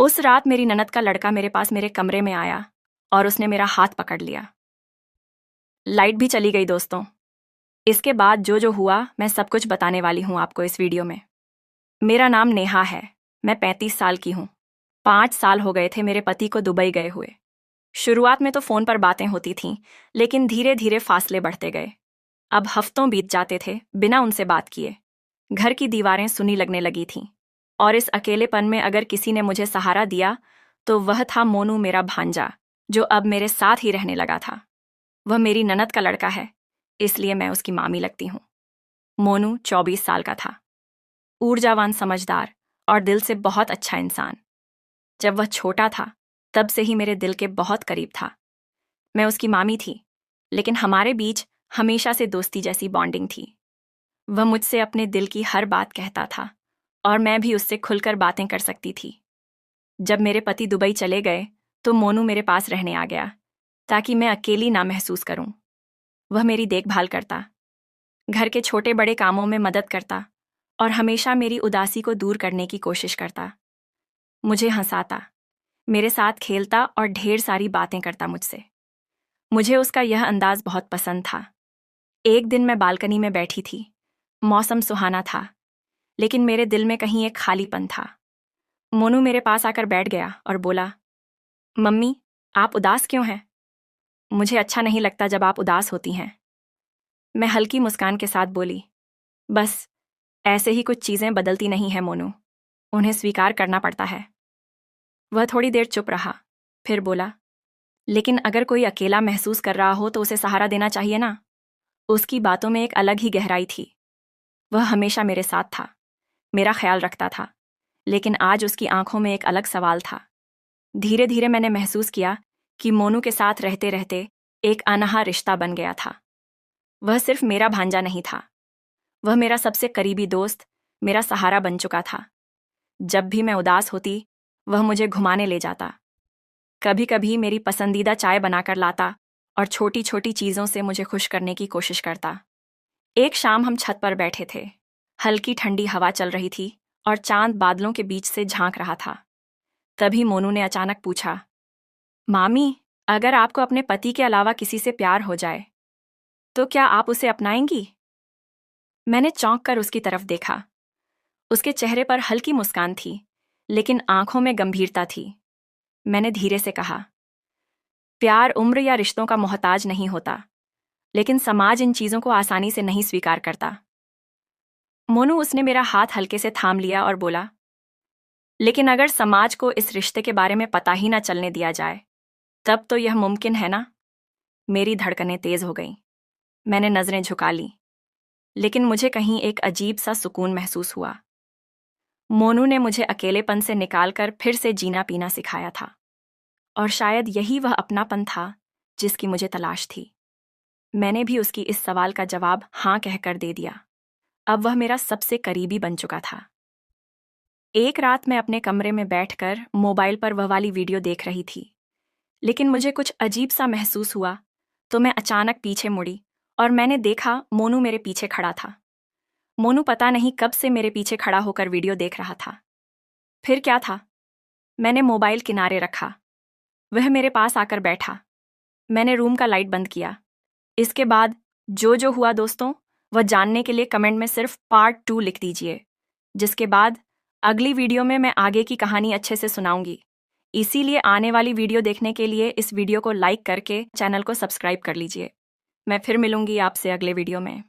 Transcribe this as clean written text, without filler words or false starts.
उस रात मेरी ननद का लड़का मेरे पास मेरे कमरे में आया और उसने मेरा हाथ पकड़ लिया। लाइट भी चली गई दोस्तों। इसके बाद जो हुआ मैं सब कुछ बताने वाली हूँ आपको इस वीडियो में। मेरा नाम नेहा है। मैं 35 साल की हूँ। 5 साल हो गए थे मेरे पति को दुबई गए हुए। शुरुआत में तो फ़ोन पर बातें होती थीं, लेकिन धीरे धीरे फासले बढ़ते गए। अब हफ्तों बीत जाते थे बिना उनसे बात किए। घर की दीवारें सुनी लगने लगी थीं, और इस अकेलेपन में अगर किसी ने मुझे सहारा दिया तो वह था मोनू, मेरा भांजा, जो अब मेरे साथ ही रहने लगा था। वह मेरी ननद का लड़का है, इसलिए मैं उसकी मामी लगती हूँ। मोनू 24 साल का था। ऊर्जावान, समझदार और दिल से बहुत अच्छा इंसान। जब वह छोटा था तब से ही मेरे दिल के बहुत करीब था। मैं उसकी मामी थी, लेकिन हमारे बीच हमेशा से दोस्ती जैसी बॉन्डिंग थी। वह मुझसे अपने दिल की हर बात कहता था और मैं भी उससे खुलकर बातें कर सकती थी। जब मेरे पति दुबई चले गए तो मोनू मेरे पास रहने आ गया, ताकि मैं अकेली ना महसूस करूं। वह मेरी देखभाल करता, घर के छोटे बड़े कामों में मदद करता और हमेशा मेरी उदासी को दूर करने की कोशिश करता। मुझे हंसाता, मेरे साथ खेलता और ढेर सारी बातें करता मुझसे। मुझे उसका यह अंदाज बहुत पसंद था। एक दिन मैं बालकनी में बैठी थी। मौसम सुहाना था, लेकिन मेरे दिल में कहीं एक खालीपन था। मोनू मेरे पास आकर बैठ गया और बोला, मम्मी, आप उदास क्यों हैं? मुझे अच्छा नहीं लगता जब आप उदास होती हैं। मैं हल्की मुस्कान के साथ बोली, बस ऐसे ही कुछ चीज़ें बदलती नहीं हैं मोनू, उन्हें स्वीकार करना पड़ता है। वह थोड़ी देर चुप रहा, फिर बोला, लेकिन अगर कोई अकेला महसूस कर रहा हो तो उसे सहारा देना चाहिए ना। उसकी बातों में एक अलग ही गहराई थी। वह हमेशा मेरे साथ था, मेरा ख्याल रखता था, लेकिन आज उसकी आंखों में एक अलग सवाल था। धीरे धीरे मैंने महसूस किया कि मोनू के साथ रहते रहते एक अनहा रिश्ता बन गया था। वह सिर्फ मेरा भांजा नहीं था, वह मेरा सबसे करीबी दोस्त, मेरा सहारा बन चुका था। जब भी मैं उदास होती, वह मुझे घुमाने ले जाता। कभी कभी मेरी पसंदीदा चाय बनाकर लाता और छोटी छोटी चीज़ों से मुझे खुश करने की कोशिश करता। एक शाम हम छत पर बैठे थे। हल्की ठंडी हवा चल रही थी और चांद बादलों के बीच से झांक रहा था। तभी मोनू ने अचानक पूछा, मामी, अगर आपको अपने पति के अलावा किसी से प्यार हो जाए तो क्या आप उसे अपनाएंगी? मैंने चौंक कर उसकी तरफ देखा। उसके चेहरे पर हल्की मुस्कान थी, लेकिन आंखों में गंभीरता थी। मैंने धीरे से कहा, प्यार उम्र या रिश्तों का मोहताज नहीं होता, लेकिन समाज इन चीज़ों को आसानी से नहीं स्वीकार करता। मोनू, उसने मेरा हाथ हल्के से थाम लिया और बोला, लेकिन अगर समाज को इस रिश्ते के बारे में पता ही ना चलने दिया जाए, तब तो यह मुमकिन है ना? मेरी धड़कनें तेज हो गईं। मैंने नजरें झुका ली, लेकिन मुझे कहीं एक अजीब सा सुकून महसूस हुआ। मोनू ने मुझे अकेलेपन से निकालकर फिर से जीना पीना सिखाया था, और शायद यही वह अपनापन था जिसकी मुझे तलाश थी। मैंने भी उसकी इस सवाल का जवाब हाँ कहकर दे दिया। अब वह मेरा सबसे करीबी बन चुका था। एक रात मैं अपने कमरे में बैठकर मोबाइल पर वह वाली वीडियो देख रही थी, लेकिन मुझे कुछ अजीब सा महसूस हुआ, तो मैं अचानक पीछे मुड़ी और मैंने देखा मोनू मेरे पीछे खड़ा था। मोनू पता नहीं कब से मेरे पीछे खड़ा होकर वीडियो देख रहा था। फिर क्या था? मैंने मोबाइल किनारे रखा। वह मेरे पास आकर बैठा। मैंने रूम का लाइट बंद किया। इसके बाद जो हुआ दोस्तों, वह जानने के लिए कमेंट में सिर्फ पार्ट 2 लिख दीजिए, जिसके बाद अगली वीडियो में मैं आगे की कहानी अच्छे से सुनाऊंगी। इसीलिए आने वाली वीडियो देखने के लिए इस वीडियो को लाइक करके चैनल को सब्सक्राइब कर लीजिए। मैं फिर मिलूंगी आपसे अगले वीडियो में।